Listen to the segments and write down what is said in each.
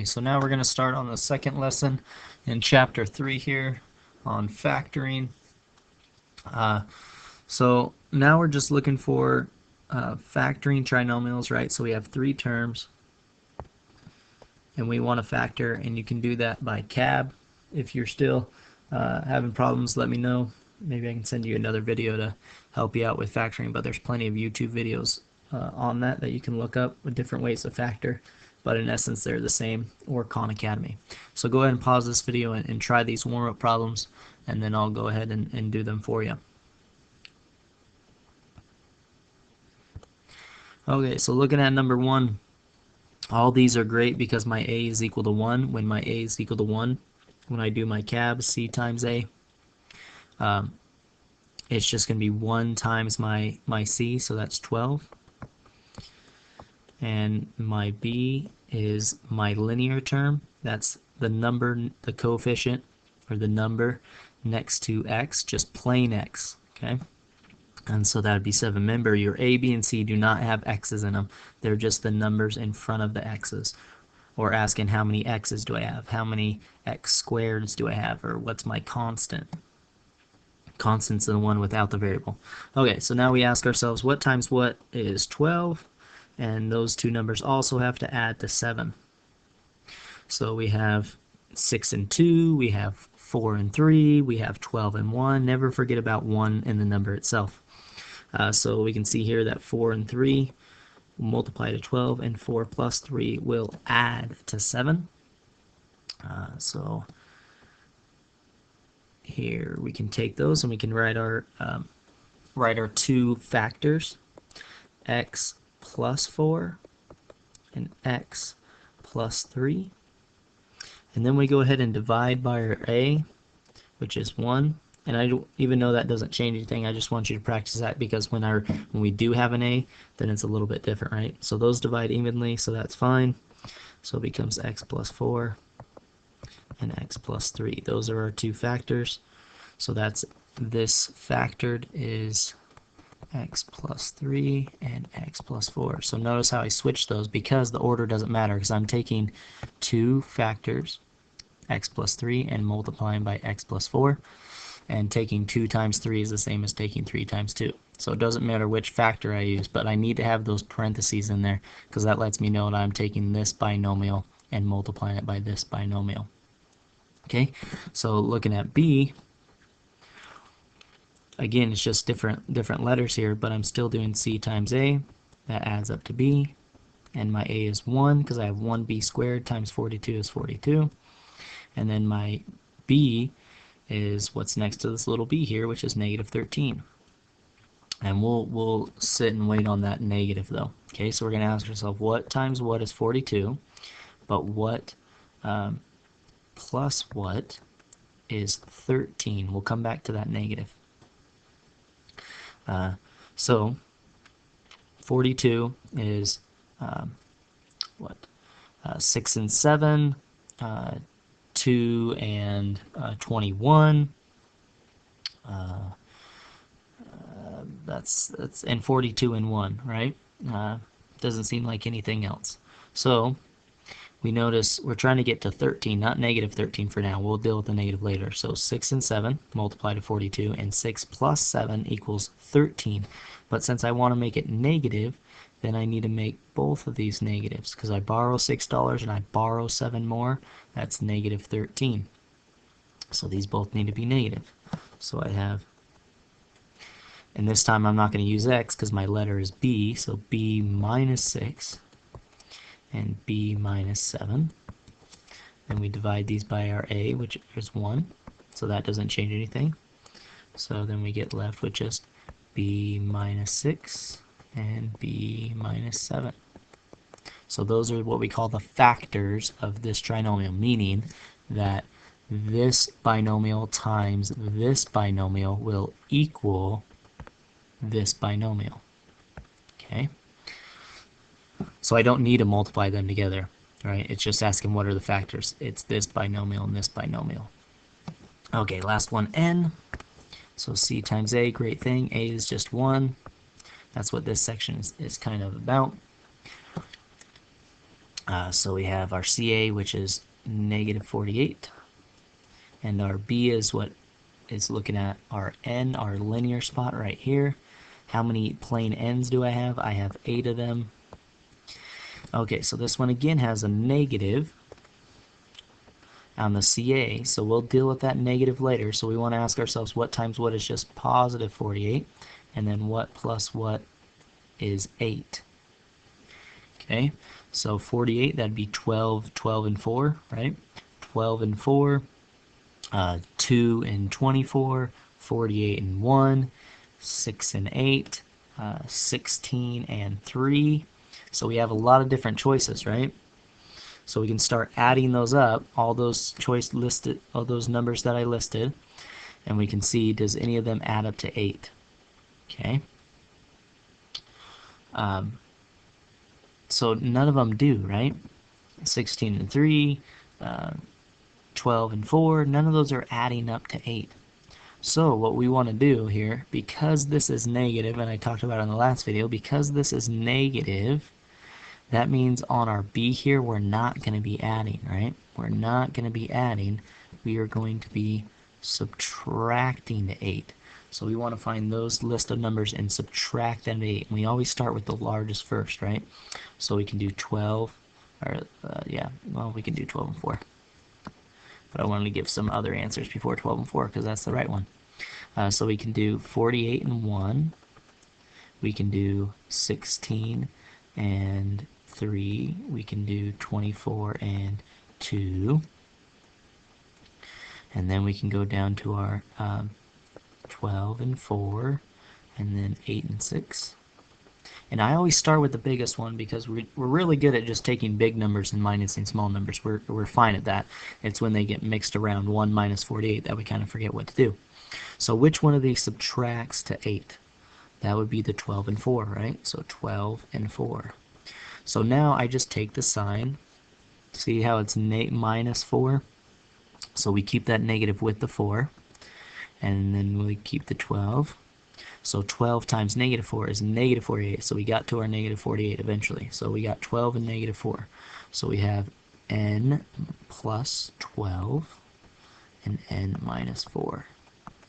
Okay, so now we're going to start on the second lesson in chapter 3 here on factoring. So now we're just looking for factoring trinomials, right? So we have three terms and we want to factor, and you can do that by cab. If you're still having problems, let me know. Maybe I can send you another video to help you out with factoring, but there's plenty of YouTube videos on that you can look up with different ways to factor. But in essence, they're the same, or Khan Academy. So go ahead and pause this video and try these warm-up problems, and then I'll go ahead and do them for you. Okay, so looking at number 1, all these are great because my a is equal to 1. When my a is equal to 1, when I do my cab, c times a, it's just going to be 1 times my c, so that's 12. And my b is my linear term. That's the number, the coefficient, or the number next to x, just plain x, okay? And so that would be 7. Remember, your a, b, and c do not have x's in them. They're just the numbers in front of the x's. Or asking how many x's do I have? How many x squareds do I have? Or what's my constant? Constant's the one without the variable. Okay, so now we ask ourselves, what times what is 12? And those two numbers also have to add to 7. So we have 6 and 2, we have 4 and 3, we have 12 and 1. Never forget about 1 in the number itself. So we can see here that 4 and 3 will multiply to 12, and 4 plus 3 will add to 7. So here we can take those and we can write our two factors, x plus 4 and x plus 3. And then we go ahead and divide by our a, which is 1. And I don't even know that doesn't change anything. I just want you to practice that because when we do have an a, then it's a little bit different, right? So those divide evenly, so that's fine. So it becomes x plus 4 and x plus 3. Those are our two factors. So that's this factored is x plus 3 and x plus 4. So notice how I switched those because the order doesn't matter, because I'm taking two factors, x plus 3, and multiplying by x plus 4. And taking 2 times 3 is the same as taking 3 times 2. So it doesn't matter which factor I use, but I need to have those parentheses in there because that lets me know that I'm taking this binomial and multiplying it by this binomial. Okay, so looking at b, again, it's just different letters here, but I'm still doing c times a. That adds up to b, and my a is 1 because I have 1b squared times 42 is 42. And then my b is what's next to this little b here, which is negative 13. And we'll sit and wait on that negative though. Okay, so we're going to ask ourselves, what times what is 42, but what plus what is 13? We'll come back to that negative. So 42 is 6 and 7, 2 and 21. That's and 42 and 1, right? Doesn't seem like anything else. So we notice we're trying to get to 13, not negative 13 for now. We'll deal with the negative later. So 6 and 7 multiply to 42, and 6 plus 7 equals 13. But since I want to make it negative, then I need to make both of these negatives because I borrow $6 and I borrow 7 more. That's negative 13. So these both need to be negative. So I have, and this time I'm not going to use x because my letter is b, so b minus 6 and b minus 7. Then we divide these by our a, which is 1, so that doesn't change anything. So then we get left with just b minus 6 and b minus 7. So those are what we call the factors of this trinomial, meaning that this binomial times this binomial will equal this binomial. Okay? So I don't need to multiply them together, right? It's just asking what are the factors. It's this binomial and this binomial. Okay, last one, n. So c times a, great thing. A is just 1. That's what this section is kind of about. So we have our CA, which is negative 48, and our B is what is looking at our N, our linear spot right here. How many plane ends do I have? I have 8 of them. Okay, so this one again has a negative on the CA, so we'll deal with that negative later. So we want to ask ourselves what times what is just positive 48, and then what plus what is 8. Okay, so 48, that'd be 12, 12 and 4, right? 12 and 4, 2 and 24, 48 and 1, 6 and 8, 16 and 3. So we have a lot of different choices, right? So we can start adding those up, all those all those numbers that I listed, and we can see, does any of them add up to 8? Okay. So none of them do, right? 16 and 3, 12 and 4, none of those are adding up to 8. So what we want to do here, because this is negative, and I talked about it in the last video, because this is negative, that means on our B here, we're not going to be adding, right? We're not going to be adding. We are going to be subtracting the 8. So we want to find those list of numbers and subtract them to 8. And we always start with the largest first, right? So we can do 12, or yeah, well, we can do 12 and 4. But I wanted to give some other answers before 12 and 4 because that's the right one. So we can do 48 and 1. We can do 16 and 3. We can do 24 and 2. And then we can go down to our 12 and 4, and then 8 and 6. And I always start with the biggest one because we're really good at just taking big numbers and minusing small numbers. We're fine at that. It's when they get mixed around 1 minus 48 that we kind of forget what to do. So which one of these subtracts to 8? That would be the 12 and 4, right? So 12 and 4. So now I just take the sign. See how it's minus 4? So we keep that negative with the 4. And then we keep the 12. So 12 times negative 4 is negative 48. So we got to our negative 48 eventually. So we got 12 and negative 4. So we have n plus 12 and n minus 4.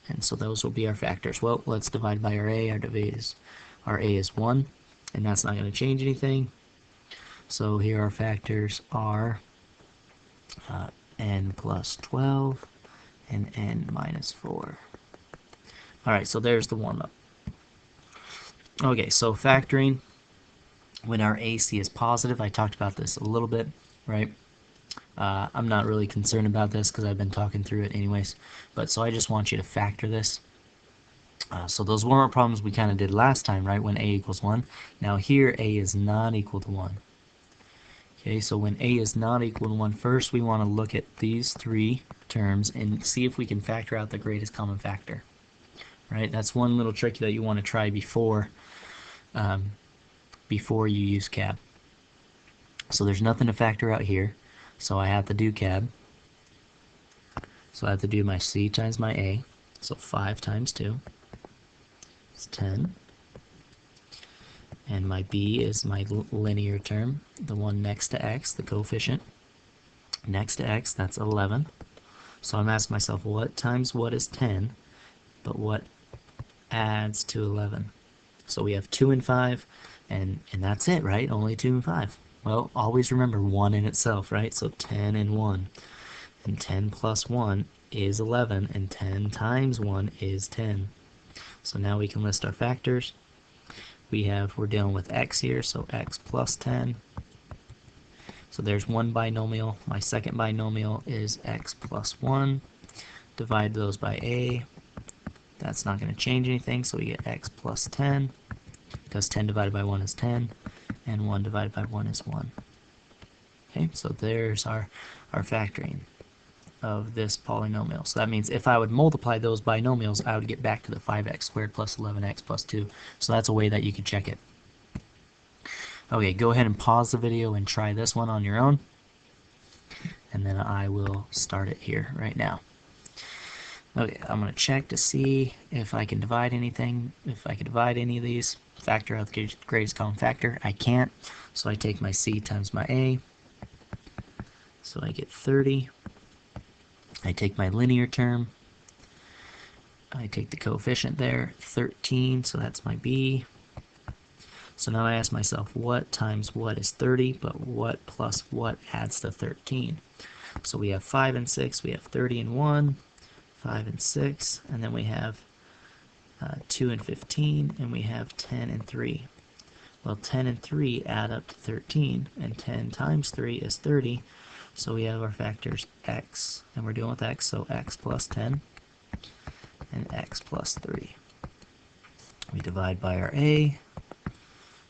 And so those will be our factors. Well, let's divide by our a. Our a is 1, and that's not going to change anything. So here our factors are n plus 12 and n minus 4. Alright, so there's the warm-up. Okay, so factoring, when our AC is positive, I talked about this a little bit, right? I'm not really concerned about this because I've been talking through it anyways, but so I just want you to factor this. So those warm-up problems we kind of did last time, right, when a equals 1. Now here a is not equal to 1. Okay, so when a is not equal to 1, first we want to look at these 3 terms and see if we can factor out the greatest common factor. Right, that's one little trick that you want to try before you use CAB. So there's nothing to factor out here, so I have to do CAB. So I have to do my C times my A, so 5 times 2 is 10. And my B is my linear term, the one next to x, the coefficient. Next to x, that's 11. So I'm asking myself, what times what is 10, but what adds to 11? So we have 2 and 5, and that's it, right? Only 2 and 5. Well, always remember 1 in itself, right? So 10 and 1. And 10 plus 1 is 11, and 10 times 1 is 10. So now we can list our factors. We're dealing with x here, so x plus 10. So there's one binomial. My second binomial is x plus 1. Divide those by a. That's not going to change anything, so we get x plus 10, because 10 divided by 1 is 10, and 1 divided by 1 is 1. Okay, so there's our factoring of this polynomial. So that means if I would multiply those binomials, I would get back to the 5x squared plus 11x plus 2. So that's a way that you can check it. Okay, go ahead and pause the video and try this one on your own, and then I will start it here right now. Okay, I'm going to check to see if I can divide anything, if I can divide any of these, factor out the greatest common factor. I can't, so I take my C times my A, So I get 30. I take my linear term. I take the coefficient there, 13, so that's my b. So now I ask myself, what times what is 30, but what plus what adds to 13? So we have 5 and 6, we have 30 and 1, 5 and 6, and then we have 2 and 15, and we have 10 and 3. Well, 10 and 3 add up to 13, and 10 times 3 is 30, so we have our factors x, and we're dealing with x, so x plus 10 and x plus 3. We divide by our a.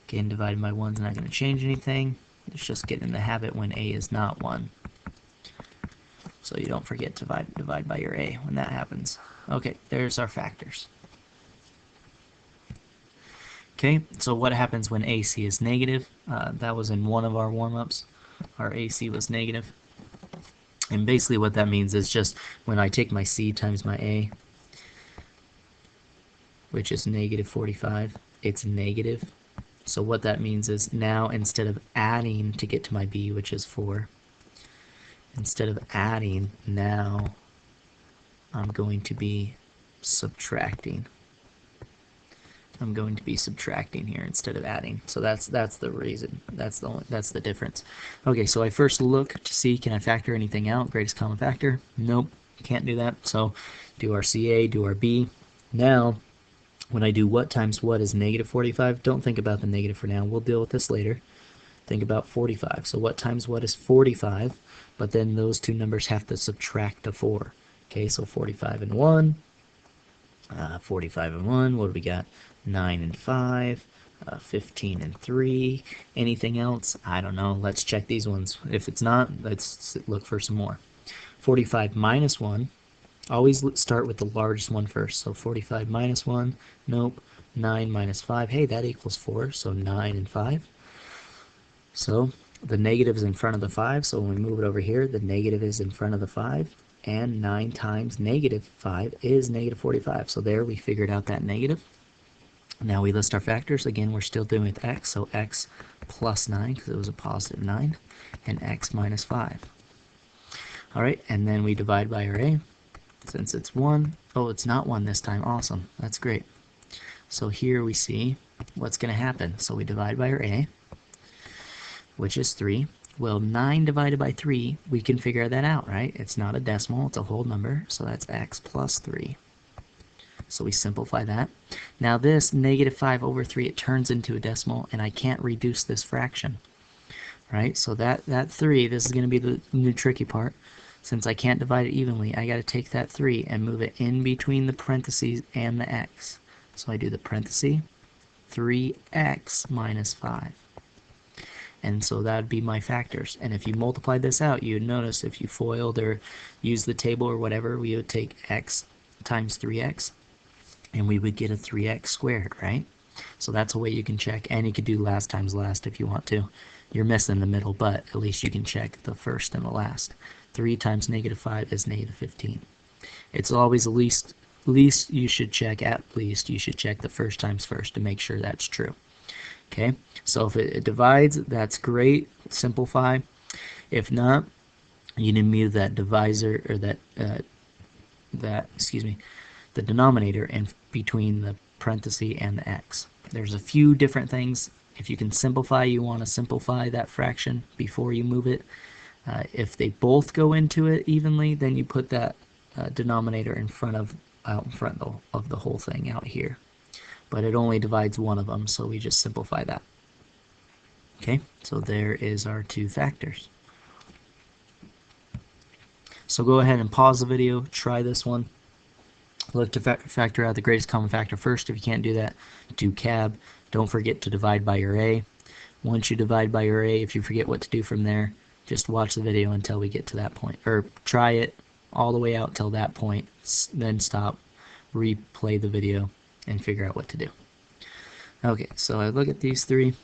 Again, divided by 1 is not going to change anything. It's just getting in the habit when a is not 1. So you don't forget to divide by your a when that happens. Okay, there's our factors. Okay, so what happens when AC is negative? That was in one of our warm-ups. Our AC was negative. And basically what that means is just when I take my C times my A, which is negative 45, it's negative. So what that means is now instead of adding to get to my B, which is 4, instead of adding, now I'm going to be subtracting. I'm going to be subtracting here instead of adding. So that's the reason. That's the difference. Okay, so I first look to see, can I factor anything out? Greatest common factor? Nope, can't do that. So do our CA, do our B. Now, when I do what times what is negative 45, don't think about the negative for now. We'll deal with this later. Think about 45. So what times what is 45? But then those two numbers have to subtract the 4. Okay, so 45 and 1. 45 and 1, what do we got? 9 and 5, 15 and 3. Anything else? I don't know. Let's check these ones. If it's not, let's look for some more. 45 minus 1. Always start with the largest one first. So 45 minus 1. Nope. 9 minus 5. Hey, that equals 4. So 9 and 5. So the negative is in front of the 5. So when we move it over here, the negative is in front of the 5. And 9 times negative 5 is negative 45. So there we figured out that negative. Now we list our factors. Again, we're still doing with x, so x plus 9 because it was a positive 9, and x minus 5. All right, and then we divide by our a. Since it's 1, oh, it's not 1 this time. Awesome, that's great. So here we see what's going to happen. So we divide by our a, which is 3. Well, 9 divided by 3, we can figure that out, right? It's not a decimal, it's a whole number, so that's x plus 3. So we simplify that. Now this negative 5 over 3, it turns into a decimal, and I can't reduce this fraction, right? So that 3, this is going to be the new tricky part. Since I can't divide it evenly, I got to take that 3 and move it in between the parentheses and the x. So I do the parenthesis, 3x minus 5. And so that would be my factors. And if you multiply this out, you would notice if you FOILed or used the table or whatever, we would take x times 3x, and we would get a 3x squared, right? So that's a way you can check, and you could do last times last if you want to. You're missing the middle, but at least you can check the first and the last. 3 times negative 5 is negative 15. It's always least you should check, at least you should check the first times first to make sure that's true. Okay, so if it divides, that's great. Simplify. If not, you need to move that divisor, or the denominator in between the parenthesis and the x. There's a few different things. If you can simplify, you want to simplify that fraction before you move it. If they both go into it evenly, then you put that denominator out in front of the whole thing out here. But it only divides one of them, so we just simplify that. Okay, so there is our two factors. So go ahead and pause the video, try this one. Look to factor out the greatest common factor first. If you can't do that, do CAB. Don't forget to divide by your A. Once you divide by your A, if you forget what to do from there, just watch the video until we get to that point. Or try it all the way out till that point, then stop, replay the video, and figure out what to do. Okay, so I look at these three.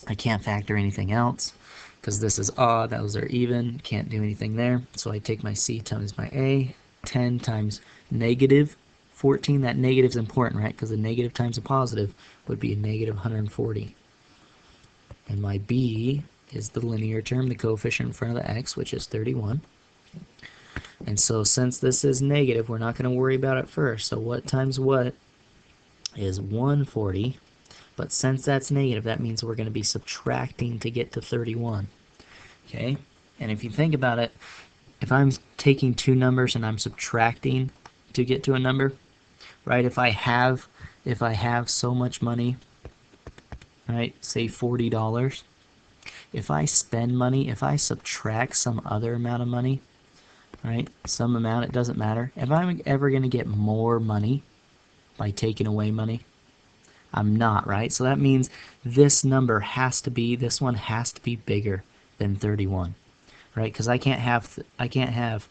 I can't factor anything else because this is odd, those are even, can't do anything there. So I take my C times my A, 10 times negative 14. That negative is important, right? Because a negative times a positive would be a negative 140. And my B is the linear term, the coefficient in front of the x, which is 31. And so since this is negative, we're not going to worry about it first. So what times what is 140? But since that's negative, that means we're going to be subtracting to get to 31. Okay? And if you think about it, if I'm taking two numbers and I'm subtracting to get to a number, right? If I have so much money, right? Say $40. If I spend money, if I subtract some other amount of money, right? Some amount, it doesn't matter. If I'm ever going to get more money by taking away money, I'm not, right? So that means this number has to be, this one has to be bigger than 31, right? Because I can't have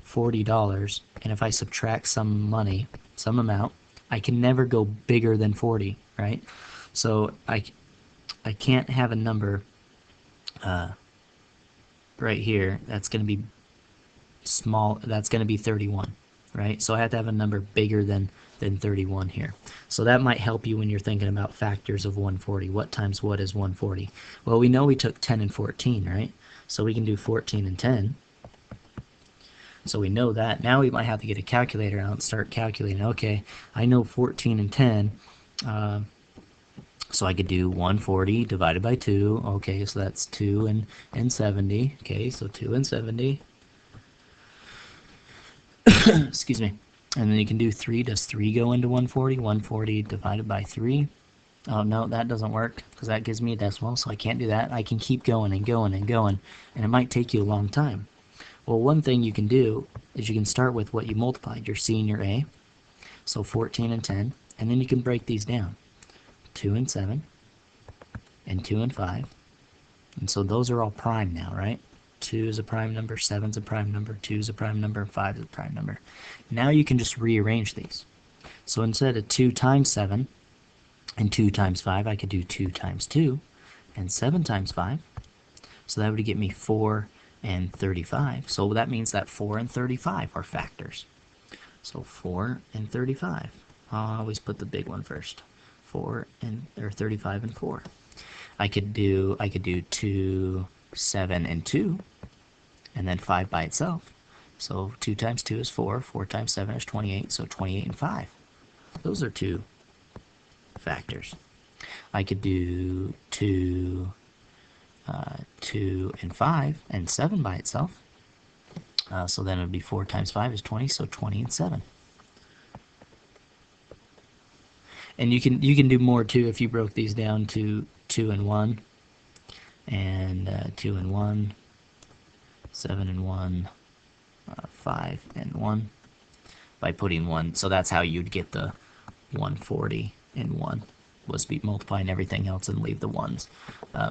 $40, and if I subtract some money, some amount, I can never go bigger than 40, right? So I can't have a number right here that's going to be small, that's going to be 31, right? So I have to have a number bigger than 31 here. So that might help you when you're thinking about factors of 140. What times what is 140? Well, we know we took 10 and 14, right? So we can do 14 and 10. So we know that. Now we might have to get a calculator out and start calculating. Okay, I know 14 and 10. So I could do 140 divided by 2. Okay, so that's 2 and 70. Okay, so 2 and 70. Excuse me. And then you can do 3. Does 3 go into 140? 140 divided by 3. Oh, no, that doesn't work because that gives me a decimal, so I can't do that. I can keep going and going and going, and it might take you a long time. Well, one thing you can do is you can start with what you multiplied, your C and your A. So 14 and 10, and then you can break these down. 2 and 7, and 2 and 5. And so those are all prime now, right? 2 is a prime number, 7 is a prime number, 2 is a prime number, 5 is a prime number. Now you can just rearrange these. So instead of 2 times 7 and 2 times 5, I could do 2 times 2 and 7 times 5. So that would get me 4 and 35. So that means that 4 and 35 are factors. So 4 and 35. I'll always put the big one first. 35 and 4. I could do 2, 7 and 2, and then 5 by itself. So 2 times 2 is 4, 4 times 7 is 28, so 28 and 5. Those are two factors. I could do 2 and 5 and 7 by itself. So then it would be 4 times 5 is 20, so 20 and 7. And you can do more too if you broke these down to 2 and 1, and 2 and 1, 7 and 1, 5 and 1, by putting 1. So that's how you'd get the 140 and 1, was be multiplying everything else and leave the ones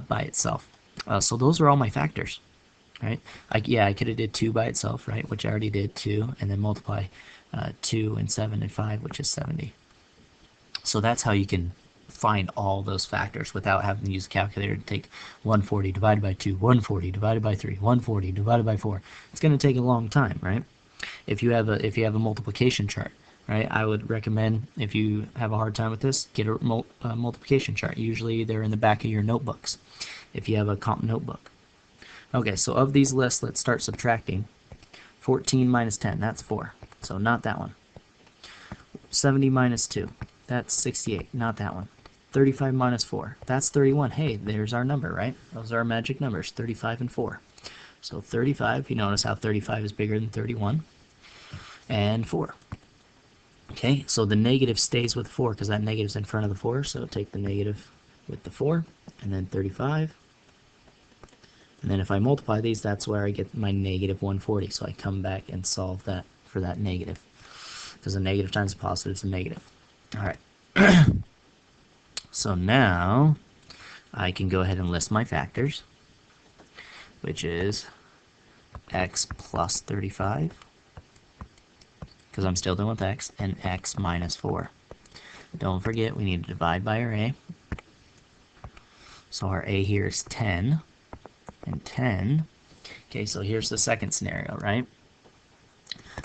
by itself. So those are all my factors, right? I could have did 2 by itself, right, which I already did 2, and then multiply 2 and 7 and 5, which is 70. So that's how you can find all those factors without having to use a calculator to take 140 divided by 2, 140 divided by 3, 140 divided by 4. It's going to take a long time, right? If you have a multiplication chart, right, I would recommend, if you have a hard time with this, get a multiplication chart. Usually they're in the back of your notebooks if you have a comp notebook. Okay, so of these lists, let's start subtracting. 14 minus 10, that's 4. So not that one. 70 minus 2. That's 68, not that one. 35 minus 4, that's 31. Hey, there's our number, right? Those are our magic numbers, 35 and 4. So 35, you notice how 35 is bigger than 31, and 4. Okay, so the negative stays with 4 because that negative's in front of the 4, so take the negative with the 4, and then 35. And then if I multiply these, that's where I get my negative 140, so I come back and solve that for that negative, because a negative times a positive is a negative. All right, so now I can go ahead and list my factors, which is x plus 35, because I'm still dealing with x, and x minus 4. Don't forget, we need to divide by our a. So our a here is 10, and 10. Okay, so here's the second scenario, right?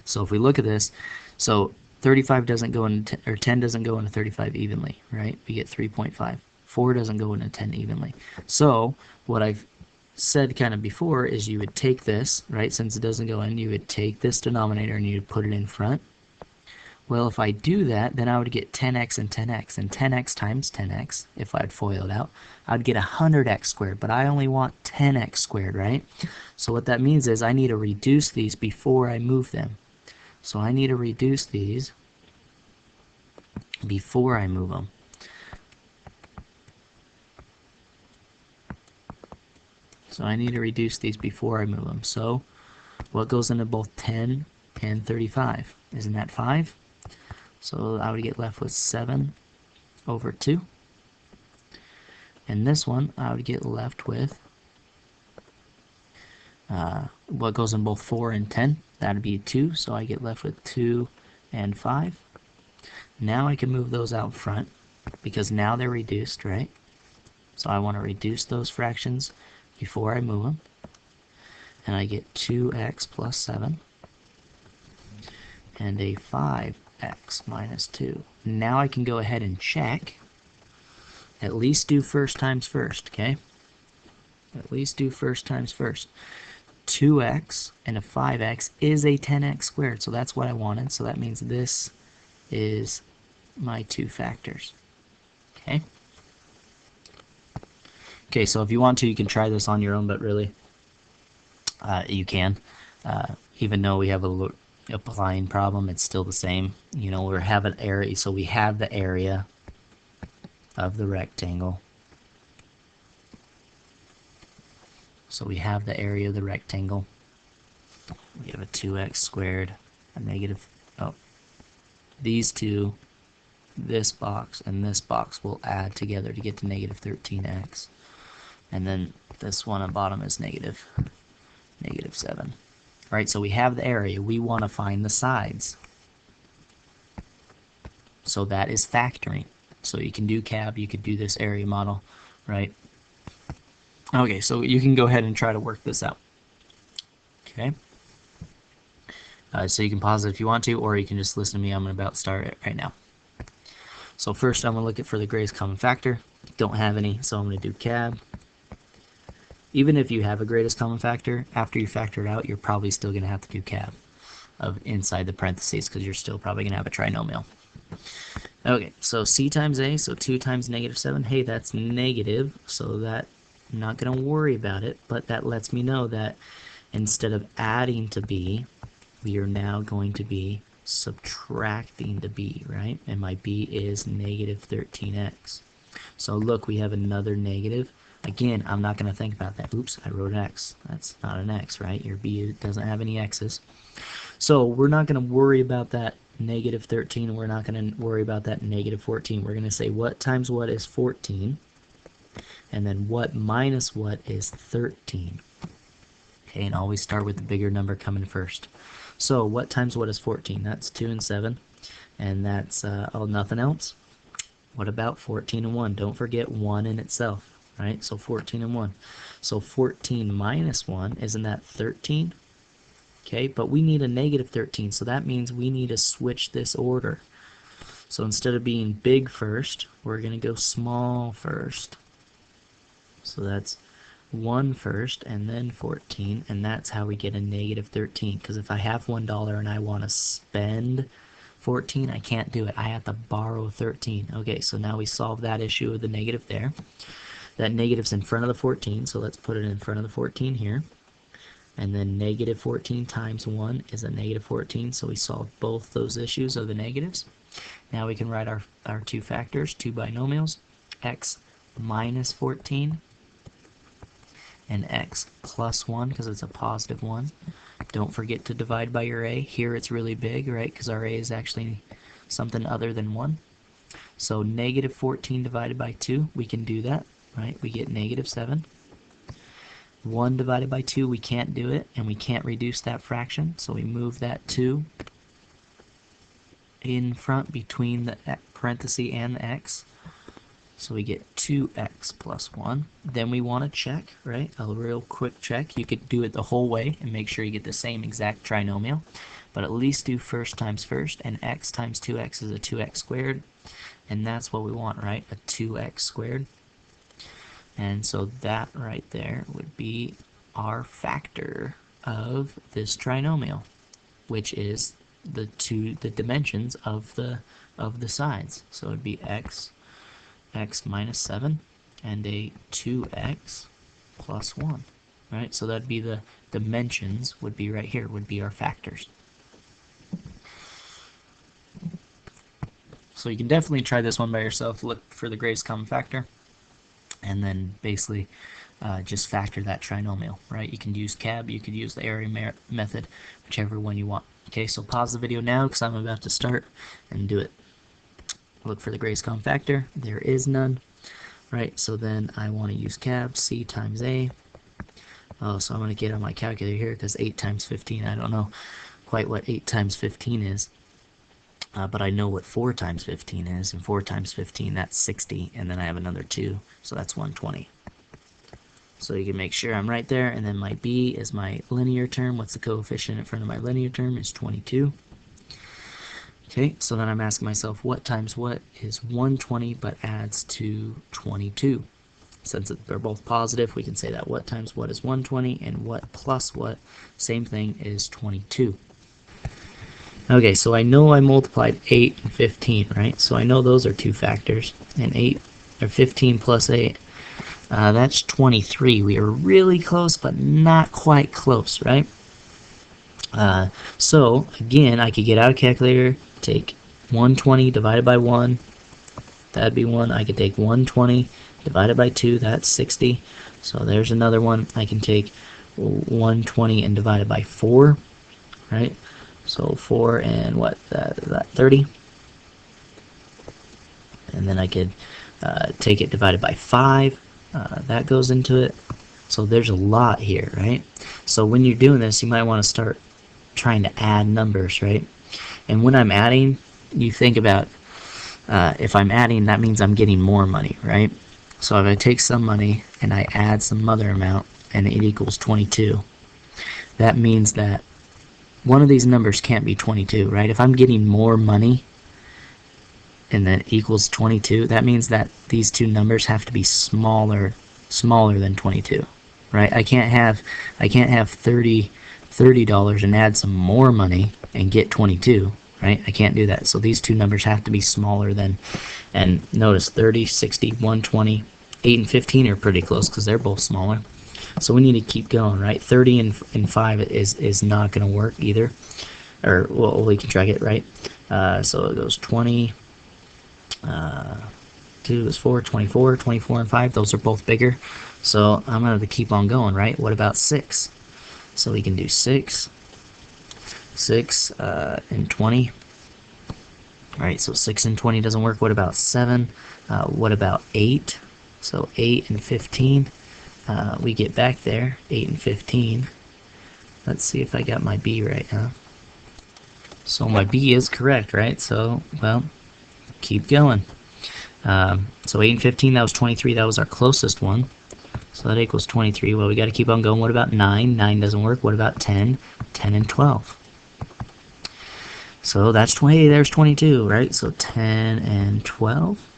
So if we look at this, so 35 doesn't go into, or 10 doesn't go into 35 evenly, right? We get 3.5. 4 doesn't go into 10 evenly. So what I've said kind of before is you would take this, right, since it doesn't go in, you would take this denominator and you would put it in front. Well, if I do that, then I would get 10x and 10x, and 10x times 10x, if I'd FOIL it out, I'd get 100x squared, but I only want 10x squared, right? So what that means is I need to reduce these before I move them. So I need to reduce these before I move them. So I need to reduce these before I move them. So what goes into both 10 and 35? Isn't that 5? So I would get left with 7 over 2. And this one, I would get left with what goes in both 4 and 10. That would be 2. So I get left with 2 and 5. Now I can move those out front because now they're reduced, right? So I want to reduce those fractions before I move them. And I get 2x plus 7 and a 5x minus 2. Now I can go ahead and check. At least do first times first, okay? At least do first times first. 2x and a 5x is a 10x squared, so that's what I wanted. So that means this is my two factors, okay? Okay, so if you want to, you can try this on your own, but really, you can. Even though we have a applying problem, it's still the same. You know, we have an area, so we have the area of the rectangle. So we have the area of the rectangle. We have a 2x squared, a negative, these two, this box, and this box will add together to get to negative 13x. And then this one at bottom is negative 7. Right, so we have the area. We want to find the sides. So that is factoring. So you can do CAB, you could do this area model, right? Okay, so you can go ahead and try to work this out. Okay. So you can pause it if you want to, or you can just listen to me. I'm about to start it right now. So first I'm going to look at for the greatest common factor. Don't have any, so I'm going to do CAB. Even if you have a greatest common factor, after you factor it out, you're probably still going to have to do CAB of inside the parentheses because you're still probably going to have a trinomial. Okay, so C times A, so 2 times negative 7. Hey, that's negative, so that I'm not going to worry about it, but that lets me know that instead of adding to B, we are now going to be subtracting to B, right? And my B is negative 13x. So look, we have another negative. Again, I'm not going to think about that. Oops, I wrote an x. That's not an x, right? Your B doesn't have any x's. So we're not going to worry about that negative 13. We're not going to worry about that negative 14. We're going to say what times what is 14. And then what minus what is 13. Okay, and always start with the bigger number coming first. So what times what is 14? That's 2 and 7. And that's nothing else. What about 14 and 1? Don't forget 1 in itself. Right, so 14 and 1. So 14 minus 1, isn't that 13? Okay, but we need a negative 13, so that means we need to switch this order. So instead of being big first, we're going to go small first. So that's 1 first, and then 14, and that's how we get a negative 13. Because if I have $1 and I want to spend 14, I can't do it. I have to borrow 13. Okay, so now we solve that issue with the negative there. That negative's in front of the 14, so let's put it in front of the 14 here. And then negative 14 times 1 is a negative 14, so we solved both those issues of the negatives. Now we can write our two factors, two binomials, x minus 14 and x plus 1, because it's a positive 1. Don't forget to divide by your a. Here it's really big, right, because our a is actually something other than 1. So negative 14 divided by 2, we can do that. Right, we get negative 7. 1 divided by 2, we can't do it, and we can't reduce that fraction, so we move that 2 in front between the parenthesis and the x. So we get 2x plus 1. Then we want to check, right, a real quick check. You could do it the whole way and make sure you get the same exact trinomial, but at least do first times first, and x times 2x is a 2x squared, and that's what we want, right, a 2x squared. And so that right there would be our factor of this trinomial, which is the dimensions of the sides. So it'd be x minus 7 and a 2x plus 1. Right? So that'd be the dimensions would be right here, would be our factors. So you can definitely try this one by yourself, look for the greatest common factor, and then basically just factor that trinomial, right? You can use CAB, you could use the area method, whichever one you want. Okay, so pause the video now because I'm about to start and do it. Look for the greatest common factor. There is none, right? So then I want to use CAB, C times A. Oh, so I'm going to get on my calculator here because 8 times 15, I don't know quite what 8 times 15 is. But I know what 4 times 15 is, and 4 times 15, that's 60, and then I have another 2, so that's 120. So you can make sure I'm right there, and then my b is my linear term. What's the coefficient in front of my linear term? Is 22. Okay, so then I'm asking myself, what times what is 120 but adds to 22? Since they're both positive, we can say that what times what is 120, and what plus what, same thing, is 22. Okay, so I know I multiplied 8 and 15, right? So I know those are two factors. And 8 or 15 plus 8, that's 23. We are really close, but not quite close, right? So again, I could get out a calculator, take 120 divided by 1, that'd be 1. I could take 120 divided by 2, that's 60. So there's another one. I can take 120 and divide it by 4, right? So 4 and what, that 30. And then I could take it divided by 5. That goes into it. So there's a lot here, right? So when you're doing this, you might want to start trying to add numbers, right? And when I'm adding, you think about if I'm adding, that means I'm getting more money, right? So if I take some money and I add some other amount and it equals 22, that means that one of these numbers can't be 22, right? If I'm getting more money and that equals 22, that means that these two numbers have to be smaller than 22, right? I can't have $30 and add some more money and get 22, right? I can't do that. So these two numbers have to be smaller than, and notice 30, 60, 120, 8 and 15 are pretty close because they're both smaller. So we need to keep going, right? 30 and 5 is not going to work either. Or, well, we can track it, right? So it goes 20, 2 is 4, 24, 24 and 5. Those are both bigger. So I'm going to keep on going, right? What about 6? So we can do 6 and 20. All right, so 6 and 20 doesn't work. What about 7? What about 8? So 8 and 15. We get back there, 8 and 15. Let's see if I got my B right, huh? So my B is correct, right? So, well, keep going. So 8 and 15, that was 23. That was our closest one. So that equals 23. Well, we got to keep on going. What about 9? 9 doesn't work. What about 10? 10 and 12. So that's 20. There's 22, right? So 10 and 12.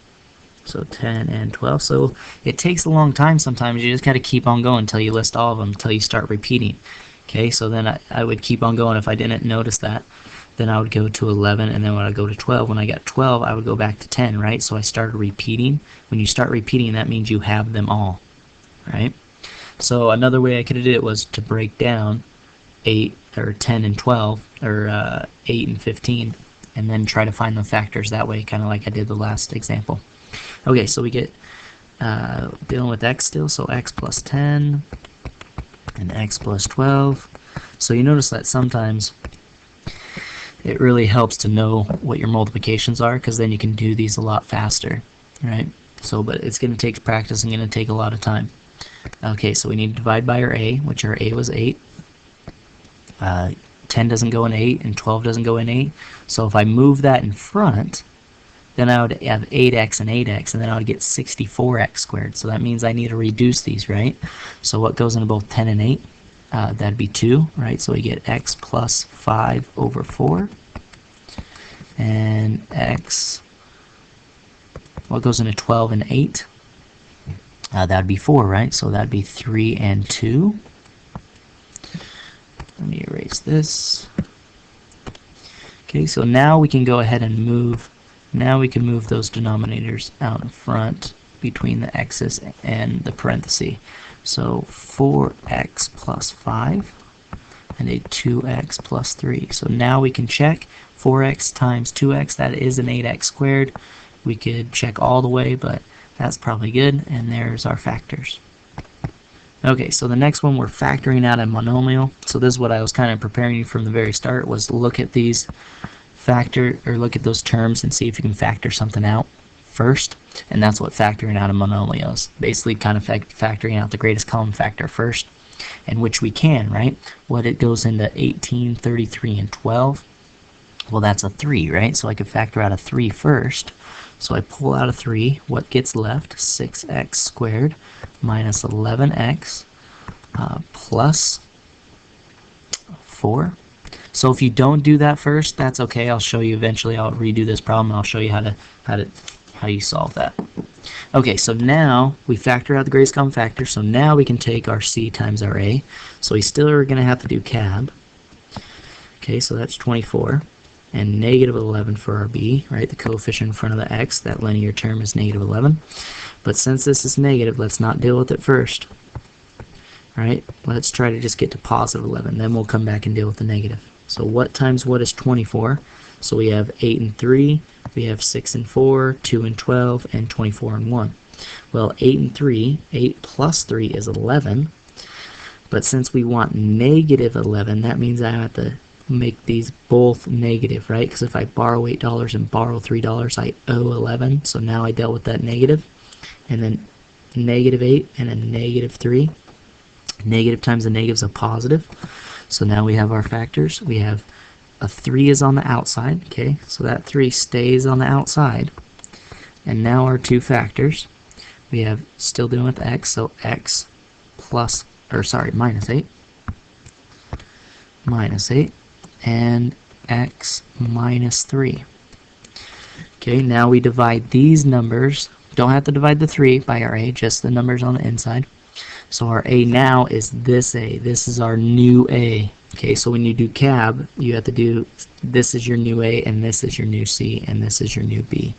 So 10 and 12. So it takes a long time sometimes. You just got to keep on going until you list all of them, until you start repeating. Okay, so then I would keep on going. If I didn't notice that, then I would go to 11, and then when I go to 12, when I got 12, I would go back to 10, right? So I started repeating. When you start repeating, that means you have them all, right? So another way I could have did it was to break down 8 or 10 and 12, or 8 and 15, and then try to find the factors that way, kind of like I did the last example. Okay, so we get dealing with x still, so x plus 10 and x plus 12. So you notice that sometimes it really helps to know what your multiplications are, because then you can do these a lot faster, right? So, but it's going to take practice and going to take a lot of time. Okay, so we need to divide by our a, which our a was 8. 10 doesn't go in 8, and 12 doesn't go in 8. So if I move that in front, then I would have 8x and 8x, and then I would get 64x squared. So that means I need to reduce these, right? So what goes into both 10 and 8? That'd be 2, right? So we get x plus 5 over 4. And x, what goes into 12 and 8? that would be 4, right? So that would be 3 and 2. Let me erase this. Okay, so now we can go ahead and move. Now we can move those denominators out in front between the x's and the parenthesis. So 4x plus 5 and a 2x plus 3. So now we can check 4x times 2x. That is an 8x squared. We could check all the way, but that's probably good. And there's our factors. Okay, so the next one, we're factoring out a monomial. So this is what I was kind of preparing you from the very start, was look at these look at those terms and see if you can factor something out first. And that's what factoring out a monomial is. Basically kind of factoring out the greatest common factor first, and which we can, right? What it goes into 18, 33, and 12. Well, that's a 3, right? So I could factor out a 3 first. So I pull out a 3. What gets left? 6x squared minus 11x plus 4. So if you don't do that first, that's okay. I'll show you eventually. I'll redo this problem and I'll show you how you solve that. Okay, so now we factor out the greatest common factor. So now we can take our c times our a. So we still are going to have to do cab. Okay, so that's 24. And negative 11 for our b, right? The coefficient in front of the x, that linear term is negative 11. But since this is negative, let's not deal with it first. Right? Let's try to just get to positive 11. Then we'll come back and deal with the negative. So what times what is 24? So we have 8 and 3, we have 6 and 4, 2 and 12, and 24 and 1. Well, 8 and 3, 8 plus 3 is 11. But since we want negative 11, that means I have to make these both negative, right? Because if I borrow $8 and borrow $3, I owe 11. So now I dealt with that negative. And then negative 8 and a negative 3. Negative times a negative is a positive. So now we have our factors. We have a 3 is on the outside, okay? So that 3 stays on the outside. And now our two factors. We have, still dealing with x, so x plus, or sorry, minus 8. Minus 8. And x minus 3. Okay, now we divide these numbers. Don't have to divide the 3 by our a, just the numbers on the inside. So our a now is this a. This is our new a. Okay, so when you do cab, you have to do, this is your new a, and this is your new c, and this is your new b.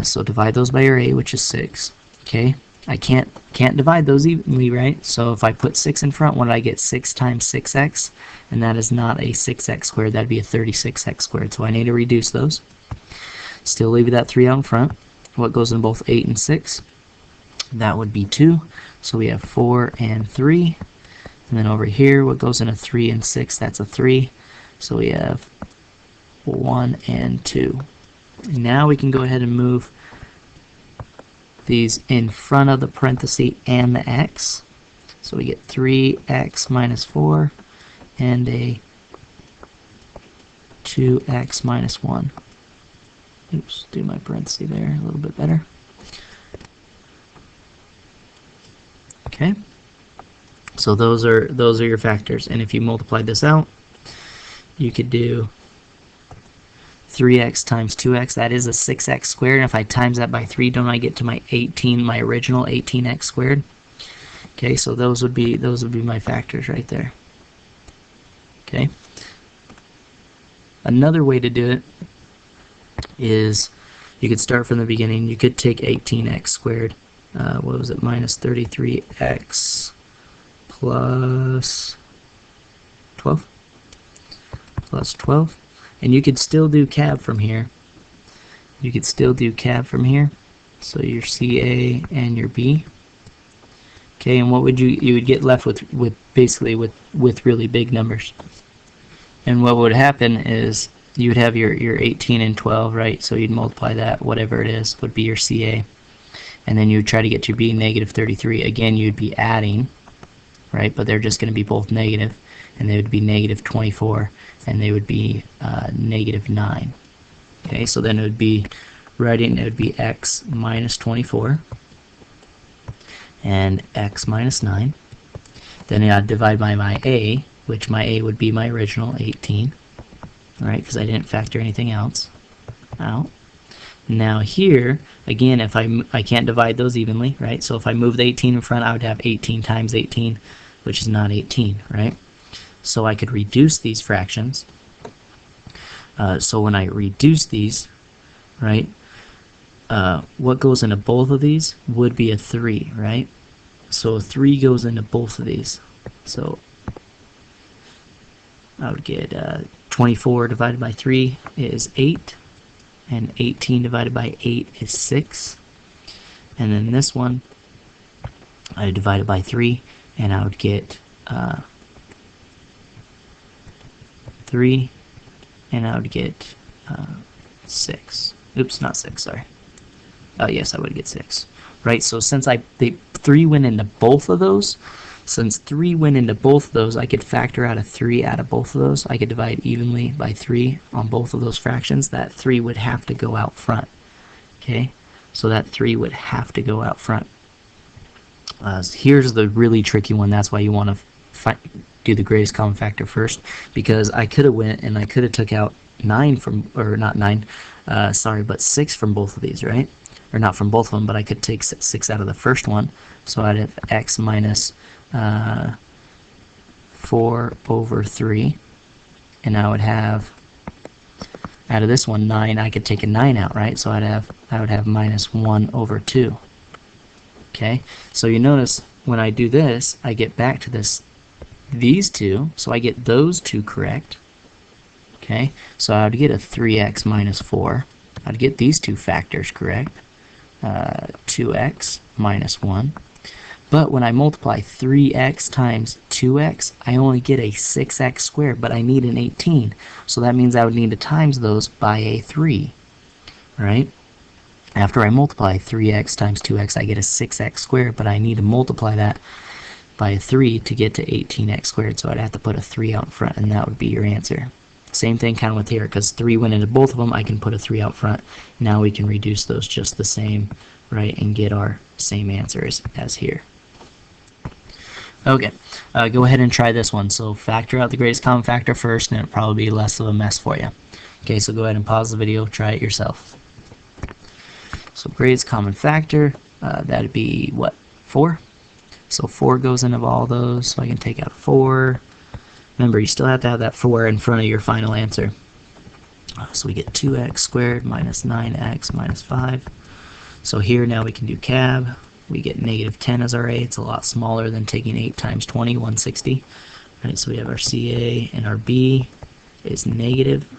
So divide those by your a, which is 6. Okay, I can't divide those evenly, right? So if I put 6 in front, what did I get? 6 times 6x, and that is not a 6x squared. That'd be a 36x squared. So I need to reduce those. Still leave that 3 out in front. What goes in both 8 and 6? That would be 2. So we have 4 and 3. And then over here, what goes in a 3 and 6? That's a 3. So we have 1 and 2. Now we can go ahead and move these in front of the parenthesis and the x. So we get 3x minus 4 and a 2x minus 1. Oops, do my parenthesis there a little bit better. Okay, so those are your factors, and if you multiply this out, you could do 3x times 2x. That is a 6x squared. And if I times that by 3, don't I get to my 18, my original 18x squared? Okay, so those would be my factors right there. Okay. Another way to do it is you could start from the beginning. You could take 18x squared. What was it? Minus 33x plus 12. Plus 12. And you could still do cab from here. You could still do cab from here. So your CA and your B. Okay, and what would you would get left with basically with really big numbers. And what would happen is you would have your 18 and 12, right? So you'd multiply that, whatever it is, would be your CA. And then you would try to get your B, negative 33. Again, you'd be adding, right? But they're just going to be both negative, and they would be negative 24, and they would be negative 9. Okay, so then it would be writing, it would be x minus 24 and x minus 9. Then I'd divide by my a, which my a would be my original 18, right? Because I didn't factor anything else out. Now here, again, if I can't divide those evenly, right? So if I move the 18 in front, I would have 18 times 18, which is not 18, right? So I could reduce these fractions. So when I reduce these, right, what goes into both of these would be a 3, right? So a 3 goes into both of these. So I would get 24 divided by 3 is 8, and 18 divided by 8 is 6. And then this one, I would divide it by 3, and I would get 3, and I would get 6. Oops, not 6, sorry. Oh, yes, I would get 6. Right, so since 3 went into both of those, I could factor out a 3 out of both of those. I could divide evenly by 3 on both of those fractions. That 3 would have to go out front. Okay, so that 3 would have to go out front. Here's the really tricky one. That's why you want to do the greatest common factor first, because I could have went and I could have took out 9 from, or not 9, but 6 from both of these, right? Or not from both of them, but I could take 6 out of the first one. So I'd have x minus 4 over 3, and I would have, out of this one, 9, I could take a 9 out, right? So I would have minus 1 over 2. Okay, so you notice when I do this, I get back to these two, so I get those two correct. Okay, so I would get a 3x minus 4. I'd get these two factors correct, 2x minus 1. But when I multiply 3x times 2x, I only get a 6x squared, but I need an 18. So that means I would need to times those by a 3, right? After I multiply 3x times 2x, I get a 6x squared, but I need to multiply that by a 3 to get to 18x squared, so I'd have to put a 3 out in front, and that would be your answer. Same thing kind of with here, because 3 went into both of them, I can put a 3 out front. Now we can reduce those just the same, right, and get our same answers as here. Okay, go ahead and try this one. So factor out the greatest common factor first, and it'll probably be less of a mess for you. Okay, so go ahead and pause the video, try it yourself. So greatest common factor, that'd be what, 4? So 4 goes into all those, so I can take out 4. Remember, you still have to have that 4 in front of your final answer. So we get 2x squared minus 9x minus 5. So here now we can do cab. We get negative 10 as our a. It's a lot smaller than taking 8 times 20, 160. Right, so we have our CA, and our B is negative.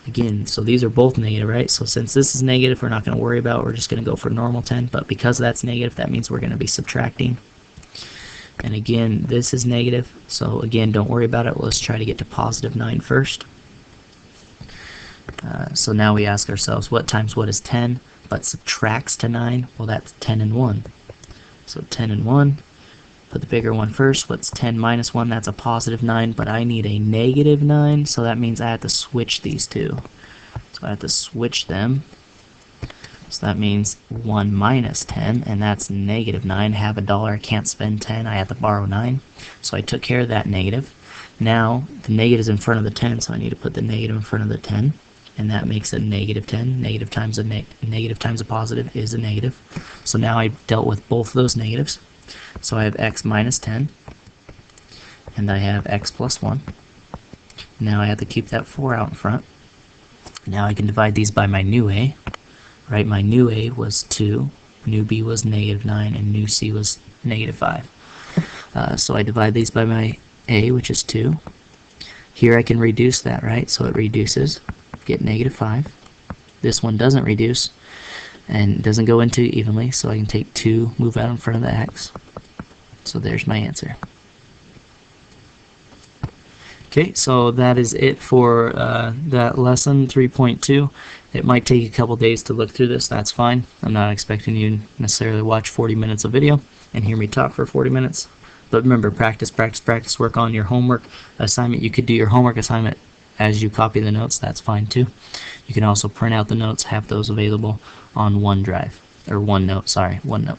Again, so these are both negative, right? So since this is negative, we're not going to worry about it. We're just going to go for normal 10. But because that's negative, that means we're going to be subtracting. And again, this is negative. So again, don't worry about it. Let's try to get to positive 9 first. So now we ask ourselves, what times what is 10, but subtracts to 9? Well, that's 10 and 1. So 10 and 1. Put the bigger one first. What's 10 minus 1? That's a positive 9, but I need a negative 9, so that means I have to switch these two. So I have to switch them. So that means 1 minus 10, and that's negative 9. Have $1, I can't spend 10, I have to borrow 9. So I took care of that negative. Now, the negative is in front of the 10, so I need to put the negative in front of the 10. And that makes a negative 10. Negative times a positive is a negative. So now I dealt with both of those negatives. So I have x minus 10, and I have x plus 1. Now I have to keep that 4 out in front. Now I can divide these by my new a. Right, my new a was 2, new b was negative 9, and new c was negative 5. So I divide these by my a, which is 2. Here I can reduce that, right? So it reduces. Get negative 5. This one doesn't reduce and doesn't go into evenly, so I can take 2, move out in front of the x. So there's my answer. Okay, so that is it for that lesson 3.2. It might take a couple days to look through this. That's fine. I'm not expecting you to necessarily watch 40 minutes of video and hear me talk for 40 minutes. But remember, practice, practice, practice. Work on your homework assignment. You could do your homework assignment as you copy the notes. That's fine too. You can also print out the notes, have those available on OneDrive, or OneNote, sorry, OneNote.